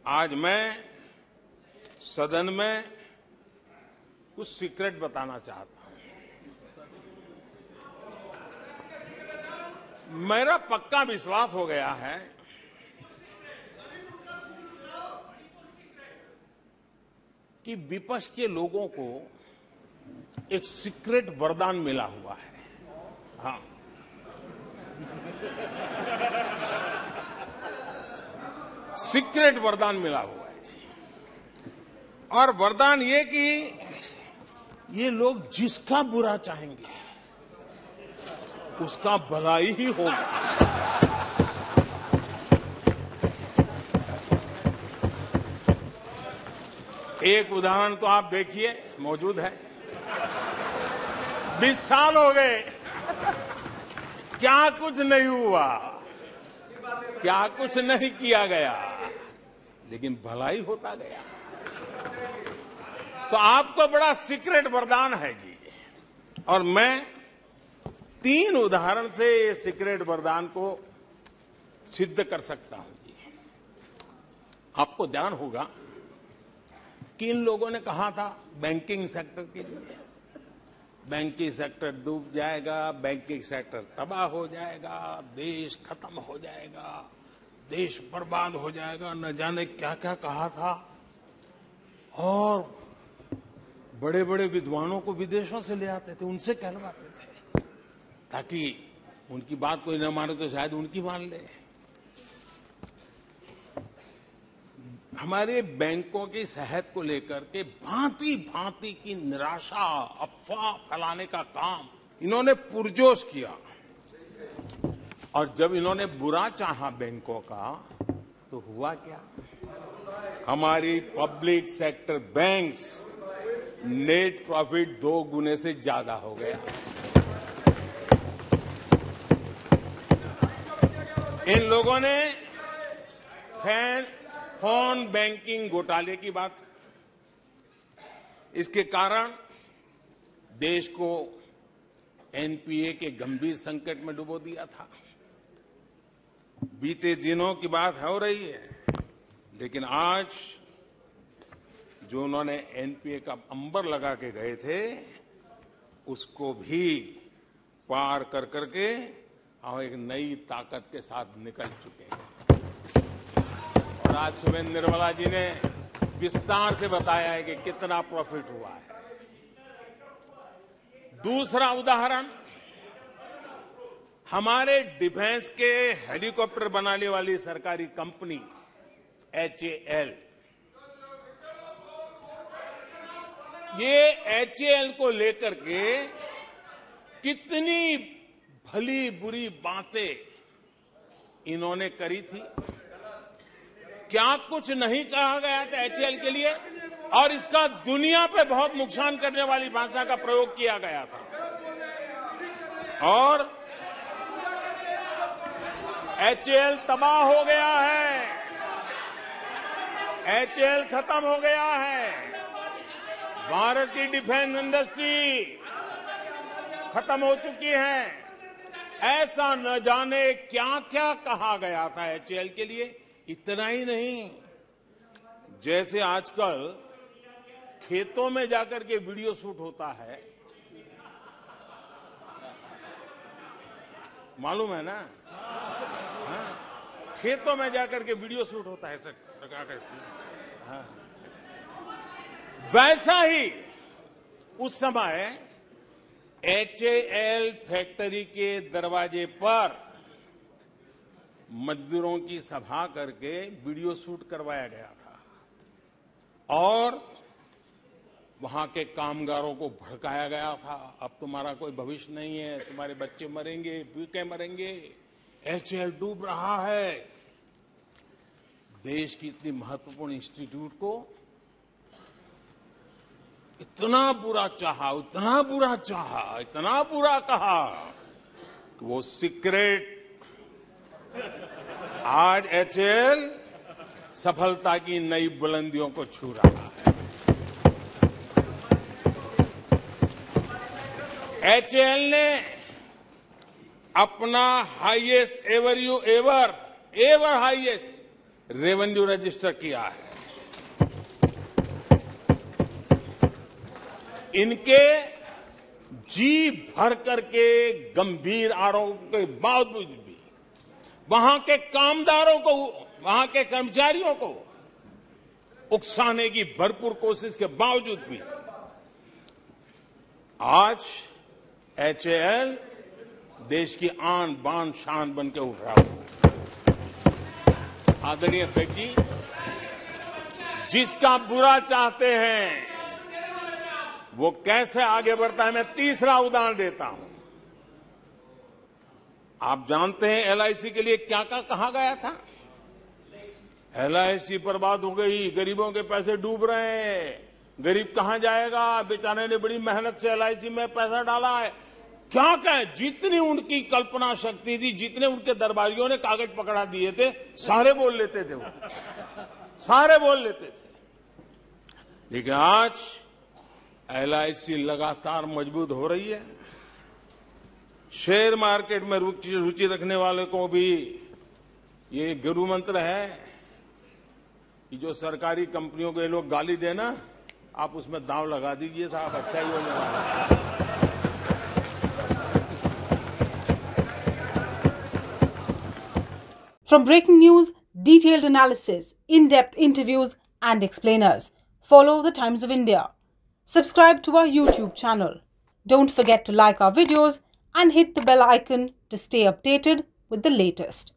आज मैं सदन में कुछ सीक्रेट बताना चाहता हूं। मेरा पक्का विश्वास हो गया है कि विपक्ष के लोगों को एक सीक्रेट वरदान मिला हुआ है। हाँ, सीक्रेट वरदान मिला हुआ है और वरदान ये कि ये लोग जिसका बुरा चाहेंगे उसका भलाई ही होगा। एक उदाहरण तो आप देखिए, मौजूद है। 20 साल हो गए, क्या कुछ नहीं हुआ, क्या कुछ नहीं किया गया, लेकिन भलाई होता गया। तो आपको बड़ा सीक्रेट वरदान है जी, और मैं 3 उदाहरण से ये सीक्रेट वरदान को सिद्ध कर सकता हूं जी। आपको ध्यान होगा कि इन लोगों ने कहा था बैंकिंग सेक्टर के लिए, बैंकिंग सेक्टर डूब जाएगा, बैंकिंग सेक्टर तबाह हो जाएगा, देश खत्म हो जाएगा, देश बर्बाद हो जाएगा, न जाने क्या क्या कहा था। और बड़े बड़े विद्वानों को विदेशों से ले आते थे, उनसे कहलवाते थे ताकि उनकी बात कोई न माने तो शायद उनकी मान ले। हमारे बैंकों की सेहत को लेकर के भांति भांति की निराशा, अफवाह फैलाने का काम इन्होंने पुरजोश किया। और जब इन्होंने बुरा चाहा बैंकों का, तो हुआ क्या? हमारी public sector banks net profit 2 गुने से ज्यादा हो गया। इन लोगों ने फोन बैंकिंग घोटाले की बात, इसके कारण देश को एनपीए के गंभीर संकट में डुबो दिया था। बीते दिनों की बात हो रही है, लेकिन आज जो उन्होंने एनपीए का अंबर लगा के गए थे, उसको भी पार कर करके हम एक नई ताकत के साथ निकल चुके हैं। और आज सुबह निर्मला जी ने विस्तार से बताया है कि कितना प्रॉफिट हुआ है। दूसरा उदाहरण, हमारे डिफेंस के हेलीकॉप्टर बनाने वाली सरकारी कंपनी एचएएल, ये एचएएल को लेकर के कितनी भली बुरी बातें इन्होंने करी थी। क्या कुछ नहीं कहा गया था एचएएल के लिए, और इसका दुनिया पे बहुत नुकसान करने वाली भाषा का प्रयोग किया गया था। और एचएएल तबाह हो गया है, एचएएल खत्म हो गया है, भारत की डिफेंस इंडस्ट्री खत्म हो चुकी है। ऐसा न जाने क्या क्या कहा गया था एचएएल के लिए। इतना ही नहीं, जैसे आजकल खेतों में जाकर के वीडियो शूट होता है, मालूम है ना? हाँ, खेतों में जाकर के वीडियो शूट होता है, हाँ। वैसा ही उस समय एचएएल फैक्ट्री के दरवाजे पर मजदूरों की सभा करके वीडियो शूट करवाया गया था और वहां के कामगारों को भड़काया गया था। अब तुम्हारा कोई भविष्य नहीं है, तुम्हारे बच्चे मरेंगे, भूखे मरेंगे, एचएएल डूब रहा है। देश की इतनी महत्वपूर्ण इंस्टीट्यूट को इतना बुरा चाहा, इतना बुरा चाहा, इतना बुरा कहा कि वो सीक्रेट आज एचएएल सफलता की नई बुलंदियों को छू रहा है। एचएएल ने अपना highest ever highest revenue register किया है। इनके जी भर करके गंभीर आरोप के बावजूद भी वहां के कामदारों को, वहां के कर्मचारियों को उकसाने की भरपूर कोशिश के बावजूद भी आज एचएएल देश की आन बान शान बन के उठ रहा है। आदरणीय अध्यक्ष जी, जिसका बुरा चाहते हैं वो कैसे आगे बढ़ता है, मैं तीसरा उदाहरण देता हूं। आप जानते हैं एलआईसी के लिए क्या क्या कहा गया था? एलआईसी बर्बाद हो गई, गरीबों के पैसे डूब रहे हैं, गरीब कहां जाएगा, बेचारे ने बड़ी मेहनत से एलआईसी में पैसा डाला है। क्या कहें, जितनी उनकी कल्पना शक्ति थी, जितने उनके दरबारियों ने कागज पकड़ा दिए थे, सारे बोल लेते थे, वो सारे बोल लेते थे। लेकिन आज एलआईसी लगातार मजबूत हो रही है। शेयर मार्केट में रुचि रखने वाले को भी ये गुरु मंत्र है कि जो सरकारी कंपनियों को ये लोग गाली देना, आप उसमें दांव लगा दीजिए साहब, अच्छा ही होने वाला है। From breaking news, detailed analysis, in-depth interviews and explainers, follow the Times of India. Subscribe to our YouTube channel. Don't forget to like our videos and hit the bell icon to stay updated with the latest.